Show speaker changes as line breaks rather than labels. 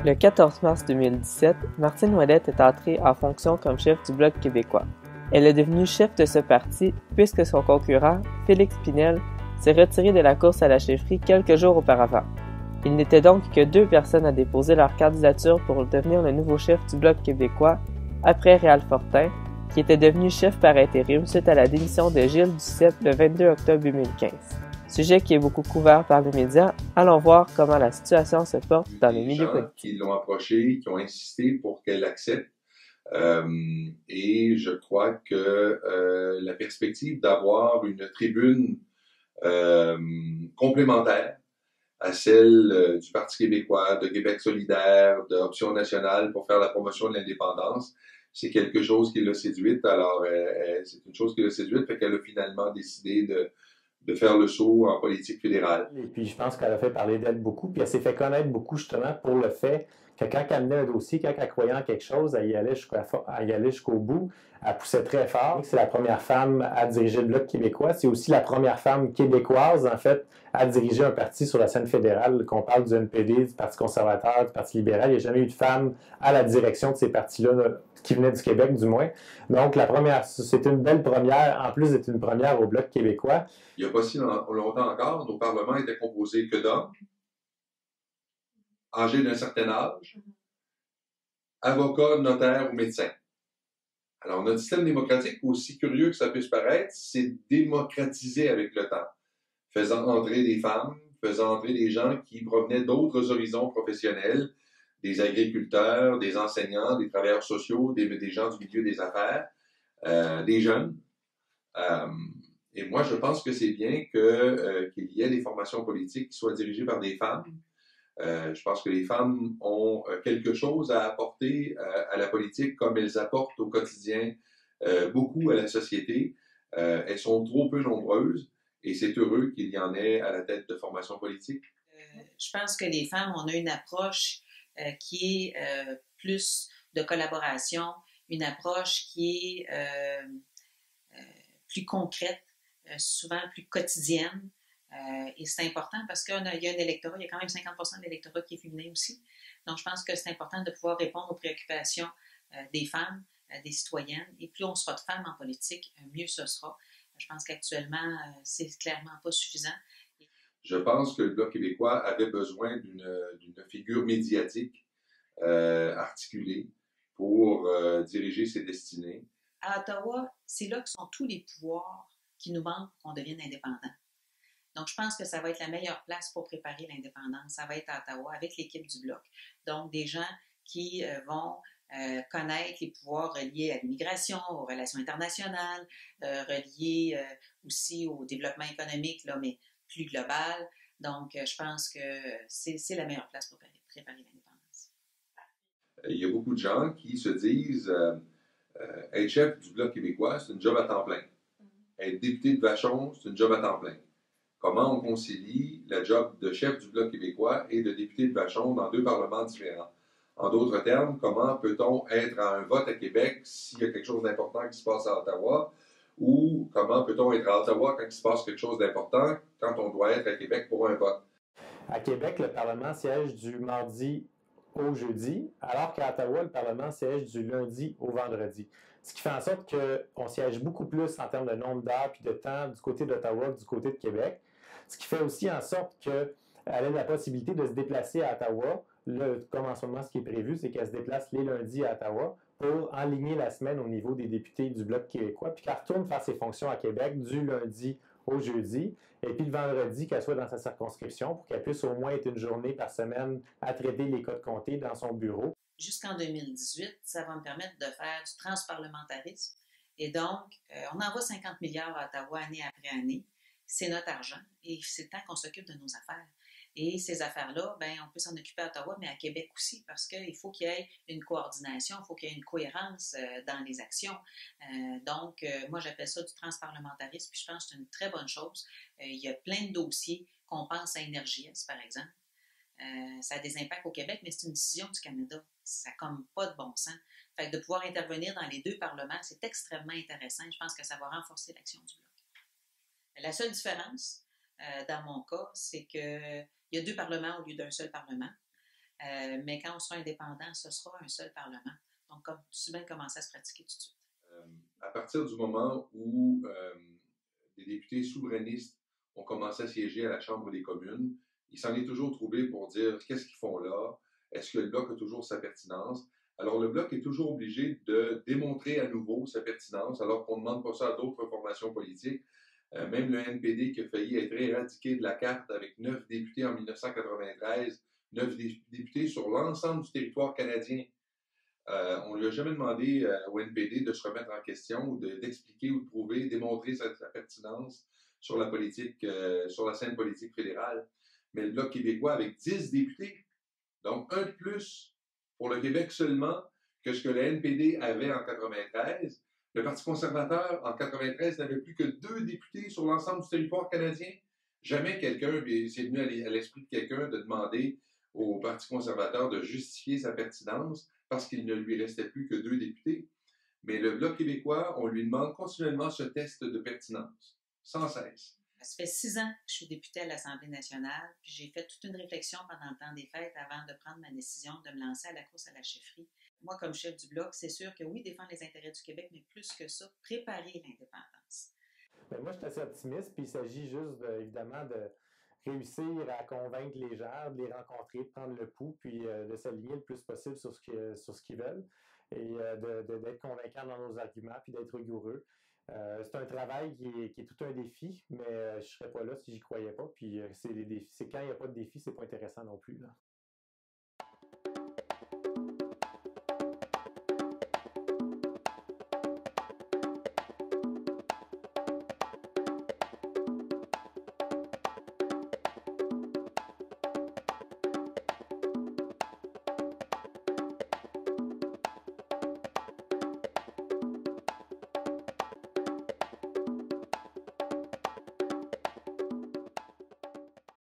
Le 14 mars 2017, Martine Ouellette est entrée en fonction comme chef du Bloc québécois. Elle est devenue chef de ce parti puisque son concurrent, Félix Pinel, s'est retiré de la course à la chefferie quelques jours auparavant. Il n'était donc que 2 personnes à déposer leur candidature pour devenir le nouveau chef du Bloc québécois, après Réal Fortin, qui était devenu chef par intérim suite à la démission de Gilles Duceppe le 22 octobre 2015. Sujet qui est beaucoup couvert par les médias, allons voir comment la situation se porte dans le milieu politique.
Qui l'ont approché, qui ont insisté pour qu'elle accepte. Et je crois que la perspective d'avoir une tribune complémentaire à celle du Parti québécois, de Québec solidaire, d'Option nationale pour faire la promotion de l'indépendance, c'est quelque chose qui l'a séduite. Alors, c'est une chose qui l'a séduite, fait qu'elle a finalement décidé de faire le saut en politique fédérale.
Et puis, je pense qu'elle a fait parler d'elle beaucoup, puis elle s'est fait connaître beaucoup justement pour le fait que quand elle menait un dossier, quand elle croyait en quelque chose, elle y allait jusqu'au bout, elle poussait très fort. C'est la première femme à diriger le Bloc québécois. C'est aussi la première femme québécoise, en fait, à diriger un parti sur la scène fédérale. Qu'on parle du NPD, du Parti conservateur, du Parti libéral, il n'y a jamais eu de femme à la direction de ces partis-là, qui venaient du Québec, du moins. Donc, c'est une belle première, en plus d'être une première au Bloc québécois.
Il n'y a pas si longtemps encore, nos parlements étaient composés que d'hommes, âgés d'un certain âge, avocats, notaires ou médecins. Alors, notre système démocratique, aussi curieux que ça puisse paraître, s'est démocratisé avec le temps, faisant entrer des femmes, faisant entrer des gens qui provenaient d'autres horizons professionnels, des agriculteurs, des enseignants, des travailleurs sociaux, des gens du milieu des affaires, des jeunes. Et moi, je pense que c'est bien qu'il y ait des formations politiques qui soient dirigées par des femmes. Je pense que les femmes ont quelque chose à apporter à la politique comme elles apportent au quotidien beaucoup à la société. Elles sont trop peu nombreuses et c'est heureux qu'il y en ait à la tête de formations politiques.
Je pense que les femmes, on a une approche qui est plus de collaboration, une approche qui est plus concrète, souvent plus quotidienne. Et c'est important parce qu'il y a un électorat, il y a quand même 50% de l'électorat qui est féminin aussi. Donc, je pense que c'est important de pouvoir répondre aux préoccupations des femmes, des citoyennes. Et plus on sera de femmes en politique, mieux ce sera. Je pense qu'actuellement, c'est clairement pas suffisant.
Je pense que le Bloc québécois avait besoin d'une figure médiatique articulée pour diriger ses destinées.
À Ottawa, c'est là que sont tous les pouvoirs qui nous manquent pour qu'on devienne indépendant. Donc, je pense que ça va être la meilleure place pour préparer l'indépendance. Ça va être à Ottawa avec l'équipe du Bloc. Donc, des gens qui vont connaître les pouvoirs reliés à l'immigration, aux relations internationales, reliés aussi au développement économique, là, mais plus global. Donc, je pense que c'est la meilleure place pour préparer l'indépendance.
Il y a beaucoup de gens qui se disent être chef du Bloc québécois, c'est une job à temps plein. Être député de Vachon, c'est une job à temps plein. Comment on concilie la job de chef du Bloc québécois et de député de Vachon dans 2 parlements différents? En d'autres termes, comment peut-on être à un vote à Québec s'il y a quelque chose d'important qui se passe à Ottawa? Ou comment peut-on être à Ottawa quand il se passe quelque chose d'important quand on doit être à Québec pour un vote?
À Québec, le Parlement siège du mardi au jeudi, alors qu'à Ottawa, le Parlement siège du lundi au vendredi. Ce qui fait en sorte qu'on siège beaucoup plus en termes de nombre d'heures et de temps du côté d'Ottawa que du côté de Québec. Ce qui fait aussi en sorte qu'elle a la possibilité de se déplacer à Ottawa. Comme en ce moment, ce qui est prévu, c'est qu'elle se déplace les lundis à Ottawa pour enligner la semaine au niveau des députés du Bloc québécois, puis qu'elle retourne faire ses fonctions à Québec du lundi au jeudi, et puis le vendredi, qu'elle soit dans sa circonscription pour qu'elle puisse au moins être une journée par semaine à traiter les cas de comté dans son bureau.
Jusqu'en 2018, ça va me permettre de faire du transparlementarisme. Et donc, on envoie 50 milliards à Ottawa année après année. C'est notre argent et c'est le temps qu'on s'occupe de nos affaires. Et ces affaires-là, ben, on peut s'en occuper à Ottawa, mais à Québec aussi, parce qu'il faut qu'il y ait une coordination, il faut qu'il y ait une cohérence dans les actions. Donc, moi, j'appelle ça du transparlementarisme, puis je pense que c'est une très bonne chose. Il y a plein de dossiers qu'on pense à Énergie-S, par exemple. Ça a des impacts au Québec, mais c'est une décision du Canada. Ça n'a comme pas de bon sens. Fait que de pouvoir intervenir dans les 2 parlements, c'est extrêmement intéressant. Je pense que ça va renforcer l'action du Bloc. La seule différence, dans mon cas, c'est qu'il y a 2 parlements au lieu d'un seul parlement. Mais quand on sera indépendant, ce sera un seul Parlement. Donc, comme tu bien commencer à se pratiquer tout de suite.
À partir du moment où des députés souverainistes ont commencé à siéger à la Chambre des communes, il s'en est toujours trouvé pour dire qu'est-ce qu'ils font là, est-ce que le Bloc a toujours sa pertinence. Alors le Bloc est toujours obligé de démontrer à nouveau sa pertinence, alors qu'on ne demande pas ça à d'autres formations politiques. Même le NPD qui a failli être éradiqué de la carte avec 9 députés en 1993, 9 députés sur l'ensemble du territoire canadien. On ne lui a jamais demandé au NPD de se remettre en question ou d'expliquer ou de prouver, démontrer sa pertinence sur la politique, sur la scène politique fédérale. Mais le Bloc québécois, avec 10 députés, donc un de plus pour le Québec seulement que ce que le NPD avait en 93, le Parti conservateur, en 93, n'avait plus que 2 députés sur l'ensemble du territoire canadien. Jamais quelqu'un, c'est venu à l'esprit de quelqu'un de demander au Parti conservateur de justifier sa pertinence parce qu'il ne lui restait plus que 2 députés. Mais le Bloc québécois, on lui demande continuellement ce test de pertinence, sans cesse.
Ça fait 6 ans que je suis députée à l'Assemblée nationale, puis j'ai fait toute une réflexion pendant le temps des fêtes avant de prendre ma décision de me lancer à la course à la chefferie. Moi, comme chef du Bloc, c'est sûr que oui, défendre les intérêts du Québec, mais plus que ça, préparer l'indépendance.
Bien, moi, je suis assez optimiste, puis il s'agit juste, évidemment, de réussir à convaincre les gens, de les rencontrer, de prendre le pouls, puis de s'aligner le plus possible sur ce qu'ils veulent et d'être convaincants dans nos arguments, puis d'être rigoureux. C'est un travail qui est tout un défi, mais je ne serais pas là si j'y croyais pas. Puis c'est quand il n'y a pas de défi, c'est pas intéressant non plus, là.